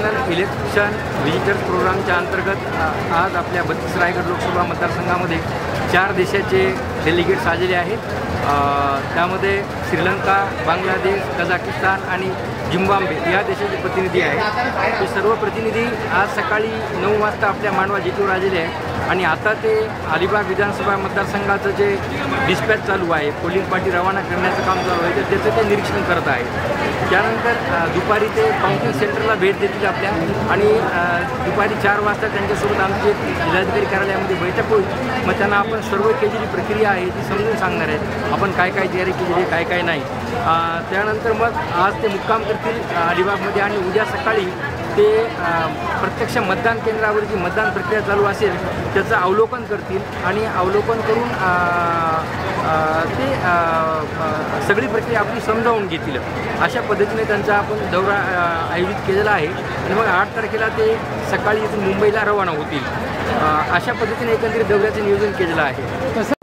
National election visitors प्रोग्रामच्या अंतर्गत आज आपल्या 32 रायगड लोकसभा मतदारसंघामध्ये 4 देशाचे डेलिगेट्स आलेले आहेत। त्यामध्ये श्रीलंका, बांगलादेश, कझाकिस्तान आणि झिम्बाब्वे या देशाचे प्रतिनिधी आहेत। हे सर्व प्रतिनिधी आज सकाळी 9 वाजता आपल्या मांडवा जेटीवर आलेले आहेत आणि आता ते अलिबाग विधानसभा मतदारसंघाचं जे डिस्पॅच चालू आहे, पोलिंग पार्टी रवाना करण्याचं काम चालू आहे, तर त्याचं ते निरीक्षण करत आहेत। त्यानंतर दुपारी ते काउंटिंग सेंटरला भेट देतील आपल्या आणि दुपारी 4 वाजता त्यांच्यासोबत आमची जिल्हाधिकारी कार्यालयामध्ये बैठक होईल। मग त्यांना आपण सर्व केलेली प्रक्रिया आहे ती समजून सांगणार आहेत, आपण काय काय तयारी केली आहे, काय काय नाही। त्यानंतर मग आज ते मुक्काम करतील अलिबागमध्ये आणि उद्या सकाळी ते प्रत्यक्ष मतदान केंद्रावर जी मतदान प्रक्रिया चालू असेल त्याचं अवलोकन करतील आणि अवलोकन करून ते सगळी प्रक्रिया आपली समजावून घेतील। अशा पद्धतीने त्यांचा आपण दौरा आयोजित केलेला आहे आणि मग 8 तारखेला ते सकाळी इथून मुंबईला रवाना होतील। अशा पद्धतीने एकंदरीत दौऱ्याचं नियोजन केलेलं आहे।